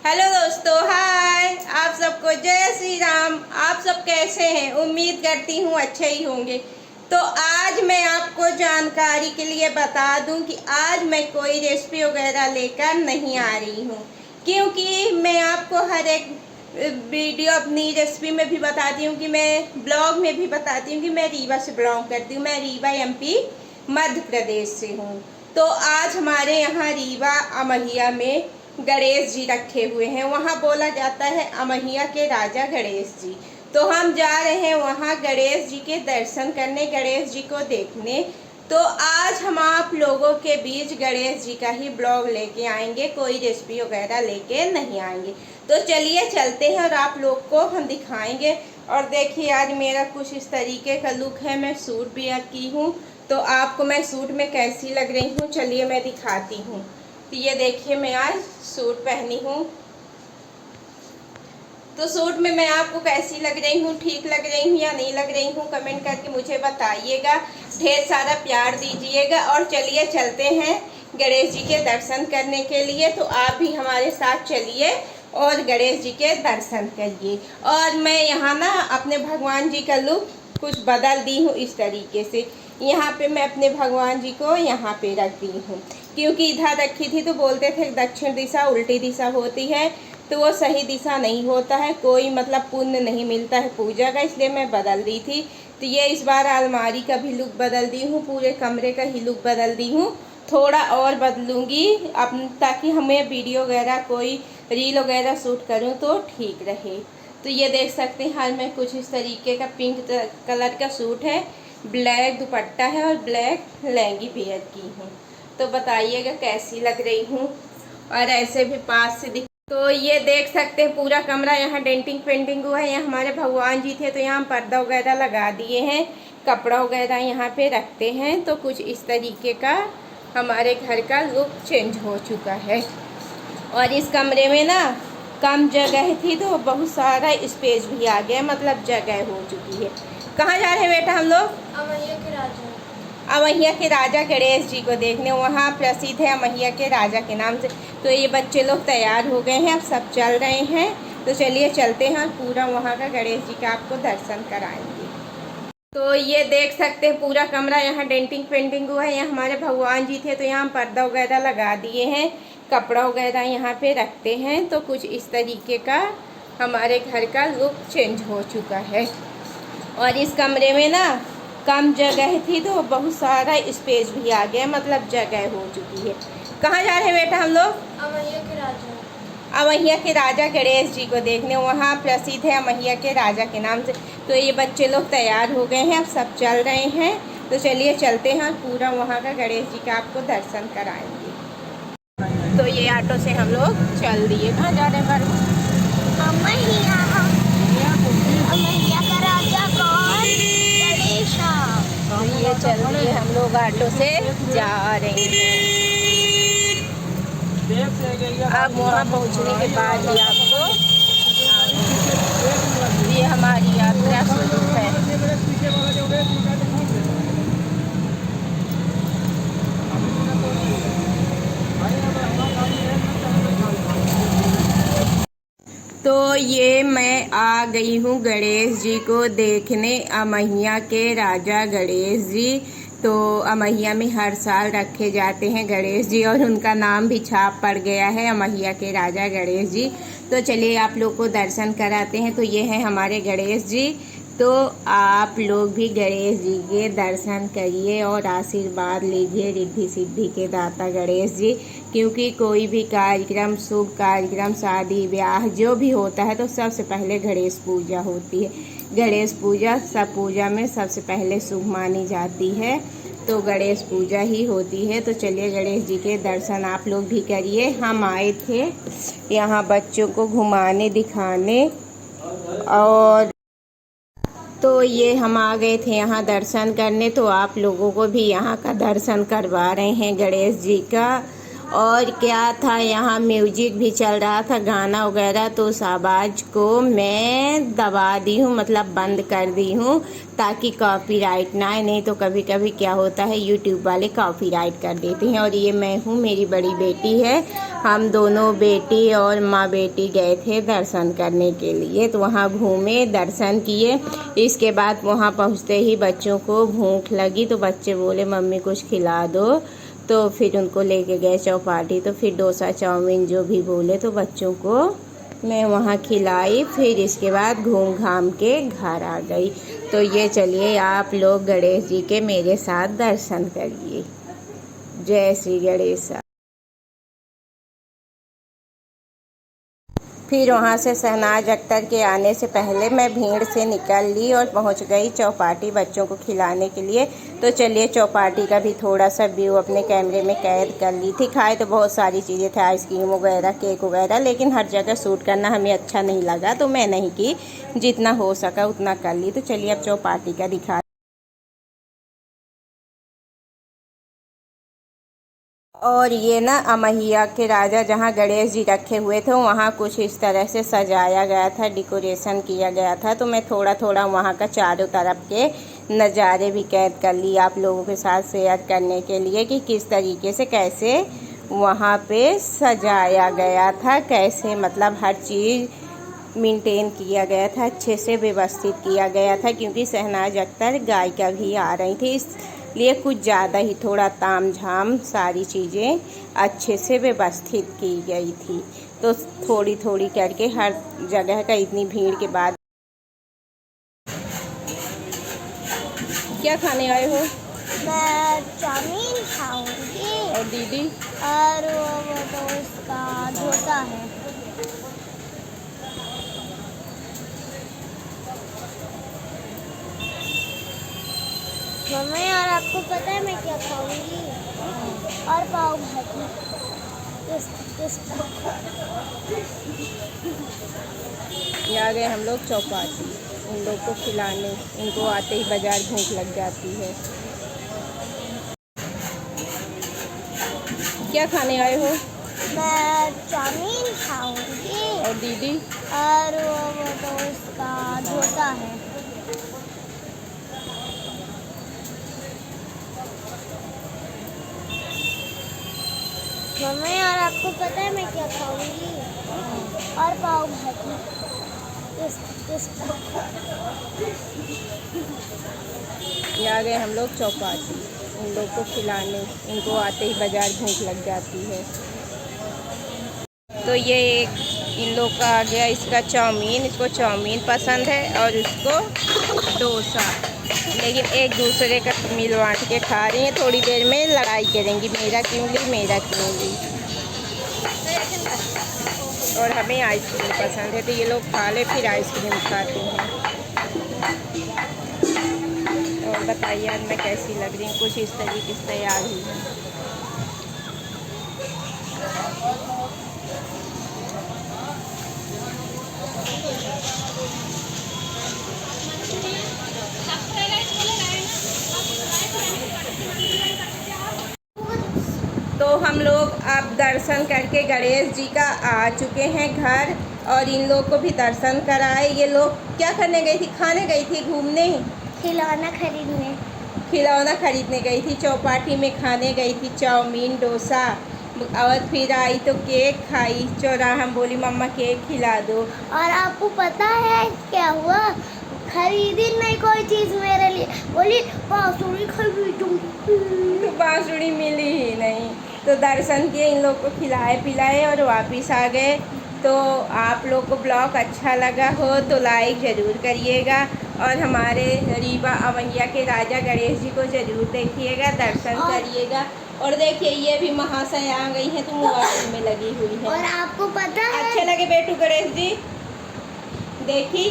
Hello दोस्तों, हाय। आप सबको जय श्री राम। आप सब कैसे हैं? उम्मीद करती हूँ अच्छे ही होंगे। तो आज मैं आपको जानकारी के लिए बता दूं कि आज मैं कोई रेसिपी वगैरह लेकर नहीं आ रही हूँ, क्योंकि मैं आपको हर एक वीडियो अपनी रेसिपी में भी बताती हूँ कि मैं ब्लॉग में भी बताती हूँ कि मैं रीवा से बिलोंग करती हूँ। मैं रीवा एमपी मध्य प्रदेश से हूँ। तो आज हमारे यहाँ रीवा अमहिया में गणेश जी रखे हुए हैं। वहाँ बोला जाता है अमहिया के राजा गणेश जी। तो हम जा रहे हैं वहाँ गणेश जी के दर्शन करने, गणेश जी को देखने। तो आज हम आप लोगों के बीच गणेश जी का ही ब्लॉग लेके आएंगे, कोई रेसिपी वगैरह लेके नहीं आएंगे। तो चलिए चलते हैं और आप लोग को हम दिखाएंगे। और देखिए आज मेरा कुछ इस तरीके का लुक है। मैं सूट भी की हूँ, तो आपको मैं सूट में कैसी लग रही हूँ चलिए मैं दिखाती हूँ। तो ये देखिए मैं आज सूट पहनी हूँ। तो सूट में मैं आपको कैसी लग रही हूँ, ठीक लग रही हूँ या नहीं लग रही हूँ, कमेंट करके मुझे बताइएगा। ढेर सारा प्यार दीजिएगा। और चलिए चलते हैं गणेश जी के दर्शन करने के लिए। तो आप भी हमारे साथ चलिए और गणेश जी के दर्शन करिए। और मैं यहाँ ना अपने भगवान जी का लुक कुछ बदल दी हूँ इस तरीके से। यहाँ पे मैं अपने भगवान जी को यहाँ पे रख दी हूँ, क्योंकि इधर रखी थी तो बोलते थे दक्षिण दिशा उल्टी दिशा होती है, तो वो सही दिशा नहीं होता है, कोई मतलब पुण्य नहीं मिलता है पूजा का, इसलिए मैं बदल दी थी। तो ये इस बार अलमारी का भी लुक बदल दी हूँ, पूरे कमरे का ही लुक बदल दी हूँ। थोड़ा और बदलूँगी अब, ताकि हमें वीडियो वगैरह कोई रील वगैरह शूट करूँ तो ठीक रहे। तो ये देख सकते हैं, हाल में कुछ इस तरीके का पिंक कलर का सूट है, ब्लैक दुपट्टा है और ब्लैक लहंगी वेयर की हूँ। तो बताइएगा कैसी लग रही हूँ। और ऐसे भी पास से दिख, तो ये देख सकते हैं पूरा कमरा यहाँ डेंटिंग पेंटिंग हुआ है। यहाँ हमारे भगवान जी थे तो यहाँ पर्दा वगैरह लगा दिए हैं, कपड़ा वगैरह यहाँ पे रखते हैं। तो कुछ इस तरीके का हमारे घर का लुक चेंज हो चुका है। और इस कमरे में ना कम जगह थी तो बहुत सारा स्पेस भी आ गया, मतलब जगह हो चुकी है। कहाँ जा रहे हैं बेटा हम लोग? अमहिया के राजा। अमहिया के राजा गणेश जी को देखने। वहाँ प्रसिद्ध है अमहिया के राजा के नाम से। तो ये बच्चे लोग तैयार हो गए हैं, अब सब चल रहे हैं। तो चलिए चलते हैं और पूरा वहाँ का गणेश जी का आपको दर्शन कराएंगे। तो ये देख सकते हैं पूरा कमरा यहाँ डेंटिंग पेंटिंग हुआ है। यहाँ हमारे भगवान जी थे तो यहाँ पर्दा वगैरह लगा दिए हैं, कपड़ा वगैरह यहाँ पे रखते हैं। तो कुछ इस तरीके का हमारे घर का लुक चेंज हो चुका है। और इस कमरे में ना कम जगह थी तो बहुत सारा स्पेस भी आ गया, मतलब जगह हो चुकी है। कहाँ जा रहे हैं बेटा हम लोग? अमहिया के राजा। अमहिया के राजा गणेश जी को देखने। वहाँ प्रसिद्ध है अमहिया के राजा के नाम से। तो ये बच्चे लोग तैयार हो गए हैं, अब सब चल रहे हैं। तो चलिए चलते हैं और पूरा वहाँ का गणेश जी का आपको दर्शन कराएंगे। तो ये ऑटो से हम लोग चल दिए। कहाँ जा रहे हैं? अमहिया का राजा कौन? गणेश। तो ये चल दिए, हम लोग ऑटो से जा रहे हैं। अब वहाँ पहुँचने के बाद ही आपको ये हमारी यात्रा शुरू है। तो ये मैं आ गई हूँ गणेश जी को देखने, अमहिया के राजा गणेश जी। तो अमहिया में हर साल रखे जाते हैं गणेश जी, और उनका नाम भी छाप पड़ गया है अमहिया के राजा गणेश जी। तो चलिए आप लोग को दर्शन कराते हैं। तो ये हैं हमारे गणेश जी। तो आप लोग भी गणेश जी के दर्शन करिए और आशीर्वाद लीजिए, रिद्धि सिद्धि के दाता गणेश जी। क्योंकि कोई भी कार्यक्रम, शुभ कार्यक्रम, शादी ब्याह जो भी होता है तो सबसे पहले गणेश पूजा होती है। गणेश पूजा सब पूजा में सबसे पहले शुभ मानी जाती है, तो गणेश पूजा ही होती है। तो चलिए गणेश जी के दर्शन आप लोग भी करिए। हम आए थे यहाँ बच्चों को घुमाने दिखाने, और तो ये हम आ गए थे यहाँ दर्शन करने। तो आप लोगों को भी यहाँ का दर्शन करवा रहे हैं गणेश जी का। और क्या था, यहाँ म्यूजिक भी चल रहा था, गाना वगैरह, तो उस आवाज़ को मैं दबा दी हूँ, मतलब बंद कर दी हूँ ताकि कॉपीराइट ना आए। नहीं तो कभी कभी क्या होता है, यूट्यूब वाले कॉपीराइट कर देते हैं। और ये मैं हूँ, मेरी बड़ी बेटी है। हम दोनों बेटी और माँ बेटी गए थे दर्शन करने के लिए, तो वहाँ घूमे, दर्शन किए। इसके बाद वहाँ पहुँचते ही बच्चों को भूख लगी, तो बच्चे बोले मम्मी कुछ खिला दो, तो फिर उनको लेके गए चौपाटी। तो फिर डोसा चाउमीन जो भी बोले तो बच्चों को मैं वहाँ खिलाई। फिर इसके बाद घूम घाम के घर आ गई। तो ये चलिए आप लोग गणेश जी के मेरे साथ दर्शन करिए। जय श्री गणेश। फिर वहाँ से शहनाज अख्तर के आने से पहले मैं भीड़ से निकल ली और पहुँच गई चौपाटी बच्चों को खिलाने के लिए। तो चलिए चौपाटी का भी थोड़ा सा व्यू अपने कैमरे में कैद कर ली थी। खाए तो बहुत सारी चीज़ें थे, आइसक्रीम वगैरह, केक वगैरह, लेकिन हर जगह शूट करना हमें अच्छा नहीं लगा, तो मैं नहीं की, जितना हो सका उतना कर ली। तो चलिए अब चौपाटी का दिखा। और ये ना अमैया के राजा जहाँ गणेश जी रखे हुए थे, वहाँ कुछ इस तरह से सजाया गया था, डेकोरेशन किया गया था। तो मैं थोड़ा थोड़ा वहाँ का चारों तरफ के नज़ारे भी कैद कर ली आप लोगों के साथ शेयर करने के लिए कि किस तरीके से कैसे वहाँ पे सजाया गया था, कैसे मतलब हर चीज़ मेंटेन किया गया था, अच्छे से व्यवस्थित किया गया था। क्योंकि शहनाज अख्तर गायिका भी आ रही थी, इसलिए कुछ ज़्यादा ही थोड़ा ताम झाम सारी चीज़ें अच्छे से व्यवस्थित की गई थी। तो थोड़ी थोड़ी करके हर जगह का, इतनी भीड़ के बाद। क्या खाने आए हो? मैं चाउमीन खाऊंगी। और दीदी? और वो तो उसका डोसा है। मम्मी और आपको पता है मैं क्या खाऊंगी? और पाव भाजी। ये आ गए हम लोग चौपाटी, इन लोग को खिलाने। इनको आते ही बाजार भूख लग जाती है। क्या खाने आए हो? मैं चाउमीन खाऊंगी। और दीदी? और वो तो उसका डोसा है। मम्मी और आपको पता है मैं क्या खाऊंगी? और पाव भाजी। ये आ गए हम लोग चौपाटी, इन लोग को खिलाने। इनको आते ही बाजार भूख लग जाती है। तो ये एक इन लोग का आ गया, इसका चाउमीन, इसको चाउमीन पसंद है और इसको डोसा। लेकिन एक दूसरे का मिल बांट के खा रही हैं। थोड़ी देर में लड़ाई करेंगी, मेरा क्यों ली, मेरा क्यों ली। और हमें आइसक्रीम पसंद है, तो ये लोग खा ले फिर आइसक्रीम खाते हैं। और बताइए आज मैं कैसी लग रही हूँ? कुछ इस तरीके से तैयार हुई हूँ। तो हम लोग अब दर्शन करके गणेश जी का आ चुके हैं घर, और इन लोग को भी दर्शन कराए। ये लोग क्या करने गई थी? खाने गई थी, घूमने, खिलौना खरीदने। खिलौना खरीदने गई थी। चौपाटी में खाने गई थी चाउमीन डोसा, और फिर आई तो केक खाई। चौराहा हम बोली मम्मा केक खिला दो। और आपको पता है क्या हुआ? खरीदी नहीं कोई चीज़ मेरे लिए, बोली बांसुरी खरीदूंगी। तो बांसुरी मिली ही नहीं। तो दर्शन किए, इन लोग को खिलाए पिलाए और वापस आ गए। तो आप लोग को ब्लॉग अच्छा लगा हो तो लाइक ज़रूर करिएगा, और हमारे रीवा अमैया के राजा गणेश जी को ज़रूर देखिएगा, दर्शन करिएगा। और देखिए ये भी महाशय आ गई हैं, तो मोबाइल में लगी हुई है। और आपको पता है अच्छे लगे बेटू गणेश जी? देखी,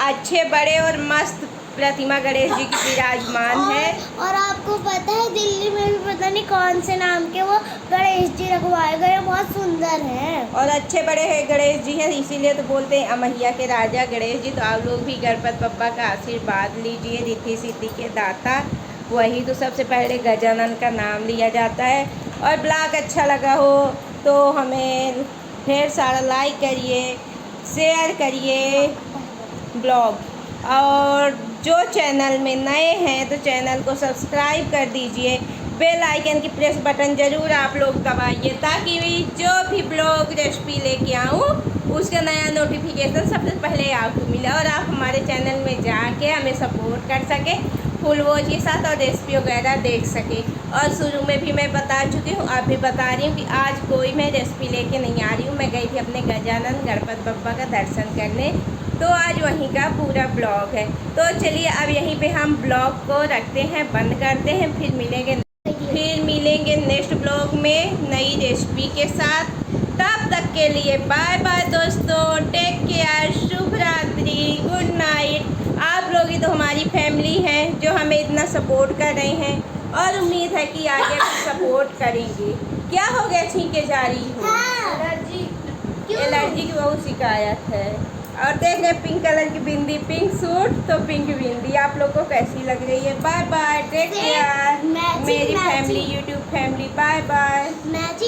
अच्छे बड़े और मस्त प्रतिमा गणेश जी की विराजमान है। और आपको पता है दिल्ली में भी पता नहीं कौन से नाम के वो गणेश जी रखवाए गए, बहुत सुंदर हैं और अच्छे बड़े हैं गणेश जी हैं, इसीलिए तो बोलते हैं अमैया के राजा गणेश जी। तो आप लोग भी गणपति बप्पा का आशीर्वाद लीजिए, रिद्धि सिद्धि के दाता। वही तो सबसे पहले गजानन का नाम लिया जाता है। और ब्लॉग अच्छा लगा हो तो हमें ढेर सारा लाइक करिए, शेयर करिए ब्लॉग। और जो चैनल में नए हैं तो चैनल को सब्सक्राइब कर दीजिए। बेल आइकन की प्रेस बटन ज़रूर आप लोग दबाइए ताकि जो भी ब्लॉग रेसिपी लेके आऊँ उसका नया नोटिफिकेशन सबसे पहले आपको मिले और आप हमारे चैनल में जाके हमें सपोर्ट कर सके फुल वॉच के साथ और रेसिपी वगैरह देख सके। और शुरू में भी मैं बता चुकी हूँ, आप भी बता रही हूँ कि आज कोई मैं रेसिपी लेके नहीं आ रही हूँ। मैं गई थी अपने गजानन गणपति बप्पा का दर्शन करने, तो आज वहीं का पूरा ब्लॉग है। तो चलिए अब यहीं पे हम ब्लॉग को रखते हैं, बंद करते हैं। फिर मिलेंगे नेक्स्ट ब्लॉग में नई रेसिपी के साथ। तब तक के लिए बाय बाय दोस्तों, टेक केयर, शुभ रात्रि, गुड नाइट। आप लोग ही तो हमारी फैमिली हैं जो हमें इतना सपोर्ट कर रहे हैं और उम्मीद है कि आगे भी सपोर्ट करेंगे। क्या हो गया, छींके जा रही हूँ? एलर्जी की बहुत शिकायत है। और देख रहे पिंक कलर की बिंदी, पिंक सूट तो पिंक बिंदी। आप लोग को कैसी लग रही है? बाय बाय, टेक केयर मेरी family, YouTube family. Bye bye.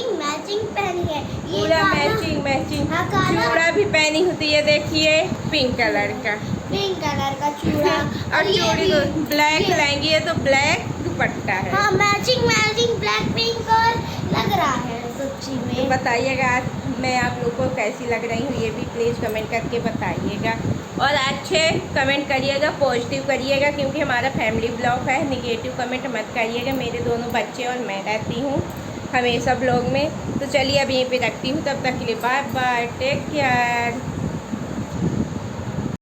Matching पहनी है, ये पूरा काला- मैचिंग हाँ, काला- चूड़ा भी पहनी होती है, देखिए पिंक कलर का चूड़ा और ये चूड़ी भी- तो ब्लैक ये- लाएंगी, ये तो ब्लैक दुपट्टा है। हाँ, मैचिंग ब्लैक पिंक और लग रहा है सच्ची तो में। बताइएगा आज मैं आप लोग को कैसी लग रही हूँ, ये भी प्लीज़ कमेंट करके बताइएगा। और अच्छे कमेंट करिएगा, पॉजिटिव करिएगा, क्योंकि हमारा फैमिली ब्लॉग है। निगेटिव कमेंट मत करिएगा। मेरे दोनों बच्चे और मैं रहती हूँ हमेशा ब्लॉग में। तो चलिए अब यहीं पे रखती हूँ, तब तक के लिए बाय बाय, टेक केयर।